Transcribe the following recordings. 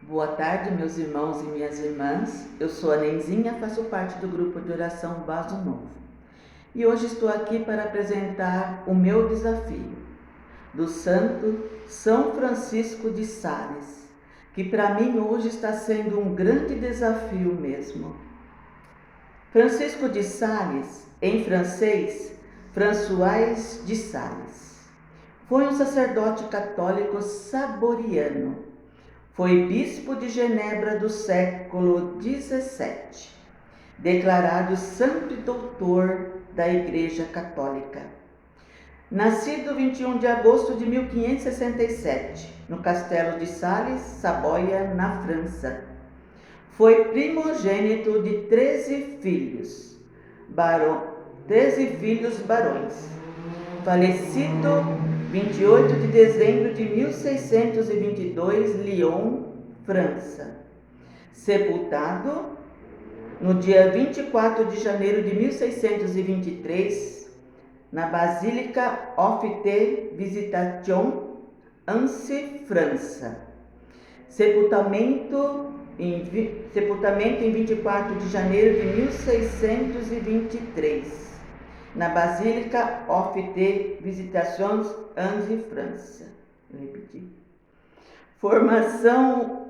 Boa tarde, meus irmãos e minhas irmãs. Eu sou a Nenzinha, faço parte do grupo de oração Vaso Novo. E hoje estou aqui para apresentar o meu desafio do Santo São Francisco de Sales, que para mim hoje está sendo um grande desafio mesmo. Francisco de Sales, em francês, François de Sales, foi um sacerdote católico saboriano. Foi bispo de Genebra do século XVII, declarado santo e doutor da Igreja Católica. Nascido 21 de agosto de 1567, no Castelo de Sales, Saboia, na França. Foi primogênito de 13 filhos barões. Falecido 28 de dezembro de 1622, Lyon, França. Sepultado no dia 24 de janeiro de 1623, na Basílica Office Visitation, Annecy, França. Sepultamento em 24 de janeiro de 1623. Na Basílica Office Visitations, Annecy, França. Eu repeti. Formação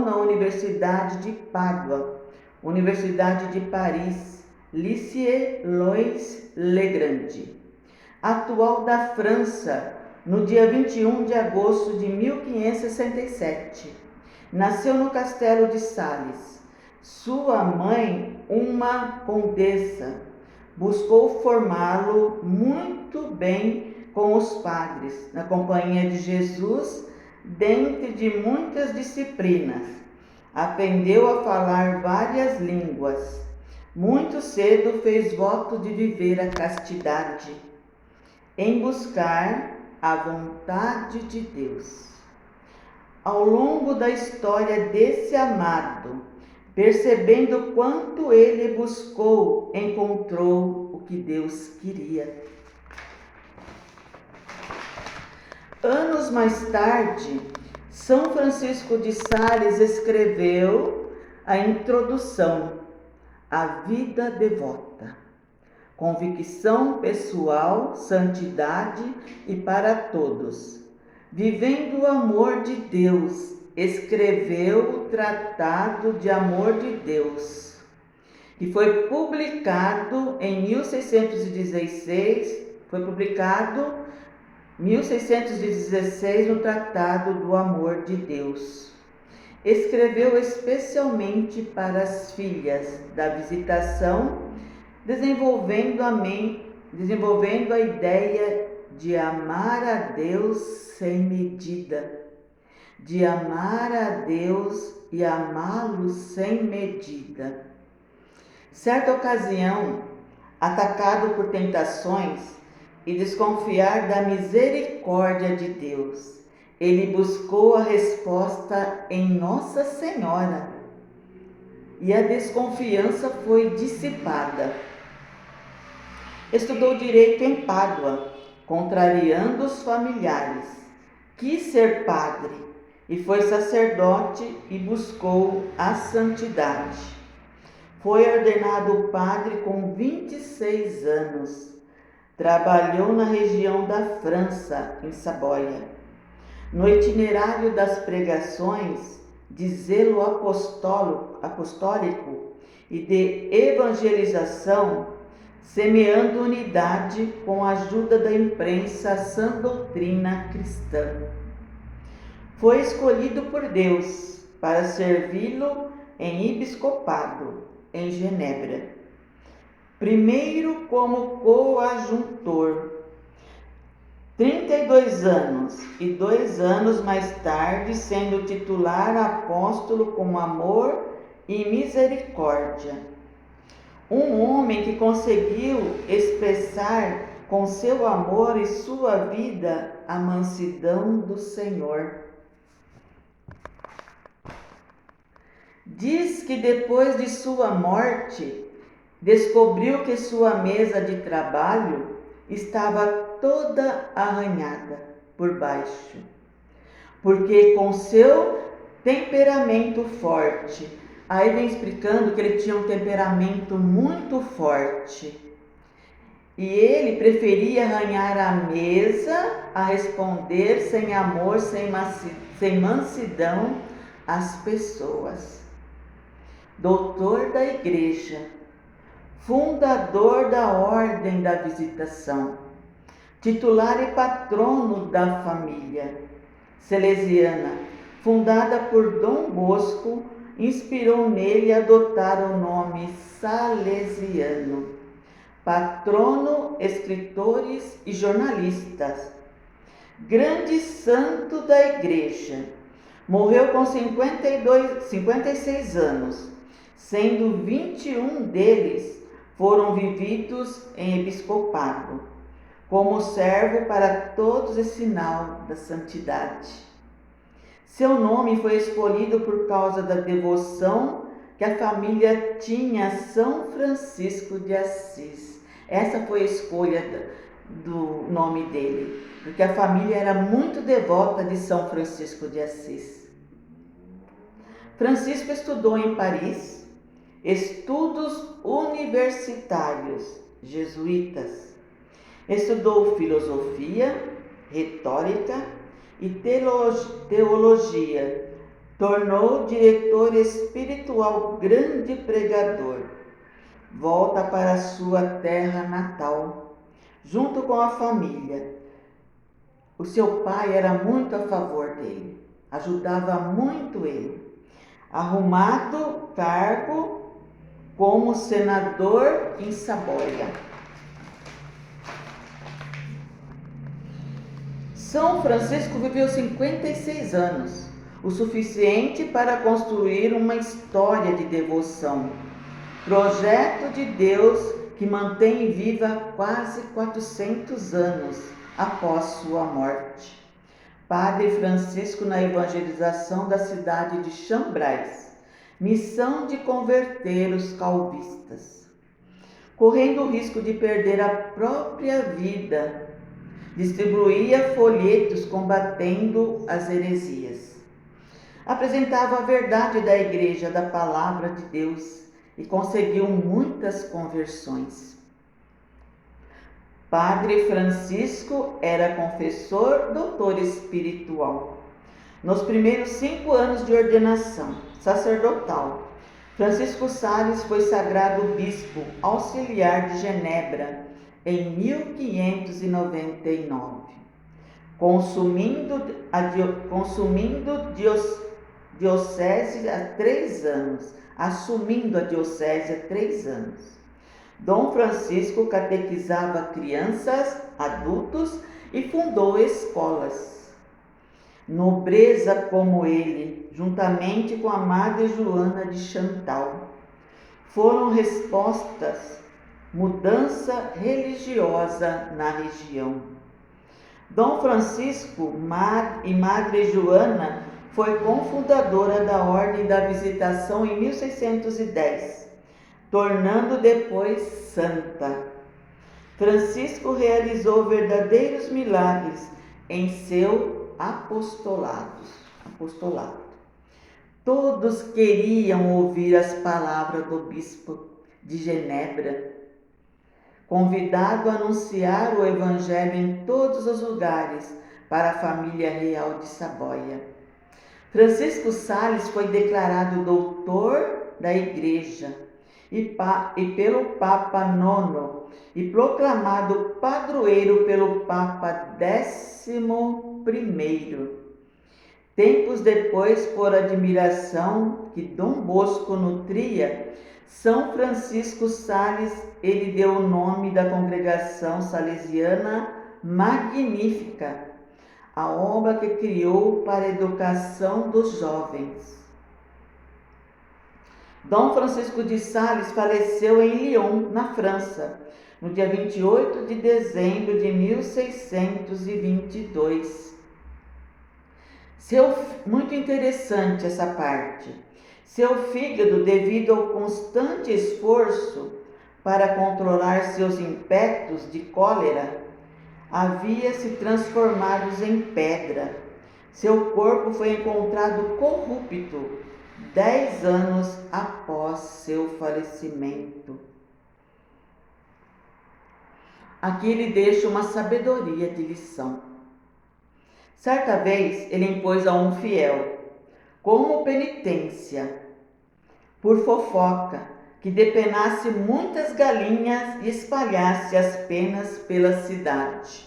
na Universidade de Pádua, Universidade de Paris, Lycée Louis le Grand, atual da França, no dia 21 de agosto de 1567. Nasceu no Castelo de Sales. Sua mãe, uma condessa, buscou formá-lo muito bem com os padres, na Companhia de Jesus, dentre de muitas disciplinas. Aprendeu a falar várias línguas. Muito cedo fez voto de viver a castidade, em buscar a vontade de Deus. Ao longo da história desse amado, percebendo quanto ele buscou, encontrou o que Deus queria. Anos mais tarde, São Francisco de Sales escreveu a introdução à vida devota, convicção pessoal, santidade e para todos. Vivendo o amor de Deus, escreveu o Tratado de Amor de Deus, que foi publicado em 1616, no Tratado do Amor de Deus. Escreveu especialmente para as filhas da Visitação, desenvolvendo a ideia de amar a Deus sem medida, de amar a Deus e amá-lo sem medida. Certa ocasião, atacado por tentações e desconfiar da misericórdia de Deus, ele buscou a resposta em Nossa Senhora e a desconfiança foi dissipada. Estudou direito em Pádua, contrariando os familiares. Quis ser padre e foi sacerdote e buscou a santidade. Foi ordenado padre com 26 anos. Trabalhou na região da França, em Saboia. No itinerário das pregações, de zelo apostólico e de evangelização, semeando unidade com a ajuda da imprensa sã doutrina cristã. Foi escolhido por Deus para servi-lo em episcopado, em Genebra. Primeiro como coadjutor, 32 anos, e 2 anos mais tarde sendo titular apóstolo com amor e misericórdia. Um homem que conseguiu expressar com seu amor e sua vida a mansidão do Senhor. Diz que depois de sua morte, descobriu que sua mesa de trabalho estava toda arranhada por baixo, porque com seu temperamento forte. Aí vem explicando que ele tinha um temperamento muito forte. E ele preferia arranhar a mesa a responder sem amor, sem mansidão às pessoas. Doutor da Igreja, fundador da Ordem da Visitação, titular e patrono da família salesiana, fundada por Dom Bosco, inspirou nele a adotar o nome salesiano. Patrono, escritores e jornalistas. Grande santo da Igreja. Morreu com 56 anos, sendo 21 deles foram vividos em episcopado, como servo para todos e sinal da santidade. Seu nome foi escolhido por causa da devoção que a família tinha a São Francisco de Assis. Essa foi a escolha do nome dele, porque a família era muito devota de São Francisco de Assis. Francisco estudou em Paris, estudos universitários jesuítas. Estudou filosofia, retórica e teologia. Tornou diretor espiritual, grande pregador. Volta para sua terra natal, junto com a família. O seu pai era muito a favor dele, ajudava muito ele. Arrumado cargo como senador em Saboia. São Francisco viveu 56 anos, o suficiente para construir uma história de devoção, projeto de Deus que mantém viva quase 400 anos após sua morte. Padre Francisco na evangelização da cidade de Chambrais, missão de converter os calvistas. Correndo o risco de perder a própria vida, distribuía folhetos combatendo as heresias. Apresentava a verdade da Igreja, da Palavra de Deus, e conseguiu muitas conversões. Padre Francisco era confessor, doutor espiritual. Nos primeiros 5 anos de ordenação sacerdotal, Francisco Sales foi sagrado bispo auxiliar de Genebra em 1599, consumindo diocese há 3 anos, assumindo a diocese há 3 anos. Dom Francisco catequizava crianças, adultos e fundou escolas. Nobreza como ele, juntamente com a Madre Joana de Chantal, foram respostas, mudança religiosa na região. Dom Francisco e Madre Joana foi cofundadora da Ordem da Visitação em 1610, tornando depois santa. Francisco realizou verdadeiros milagres em seu apostolado. Todos queriam ouvir as palavras do bispo de Genebra, convidado a anunciar o evangelho em todos os lugares para a família real de Saboia. Francisco Sales foi declarado doutor da Igreja e pelo Papa IX e proclamado padroeiro pelo Papa XI. Tempos depois, por admiração que Dom Bosco nutria, São Francisco Sales, ele deu o nome da congregação salesiana Magnífica, a obra que criou para a educação dos jovens. Dom Francisco de Sales faleceu em Lyon, na França, no dia 28 de dezembro de 1622. Muito interessante essa parte. Seu fígado, devido ao constante esforço para controlar seus ímpetos de cólera, havia se transformado em pedra. Seu corpo foi encontrado corrupto 10 anos após seu falecimento. Aqui ele deixa uma sabedoria de lição. Certa vez ele impôs a um fiel, como penitência, por fofoca, que depenasse muitas galinhas e espalhasse as penas pela cidade.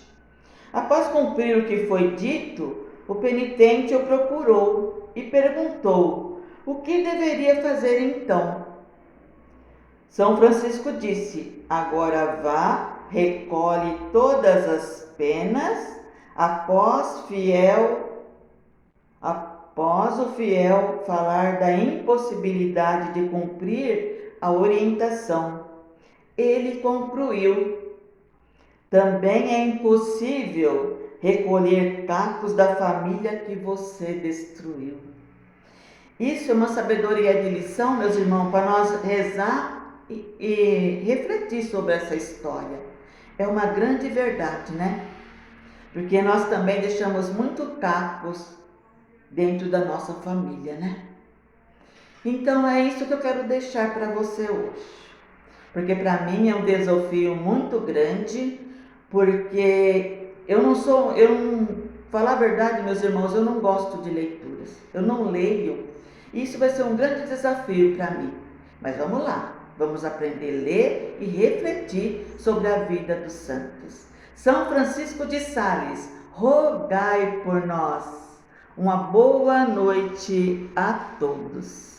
Após cumprir o que foi dito, o penitente o procurou e perguntou o que deveria fazer então. São Francisco disse: agora vá, recolhe todas as penas, após o fiel falar da impossibilidade de cumprir a orientação. Ele concluiu: também é impossível recolher cacos da família que você destruiu. Isso é uma sabedoria de lição, meus irmãos, para nós rezar e refletir sobre essa história. É uma grande verdade, né? Porque nós também deixamos muito cacos dentro da nossa família, né? Então é isso que eu quero deixar para você hoje. Porque para mim é um desafio muito grande, porque falar a verdade, meus irmãos, eu não gosto de leituras. Eu não leio. Isso vai ser um grande desafio para mim. Mas vamos lá. Vamos aprender a ler e refletir sobre a vida dos santos. São Francisco de Sales, rogai por nós. Uma boa noite a todos.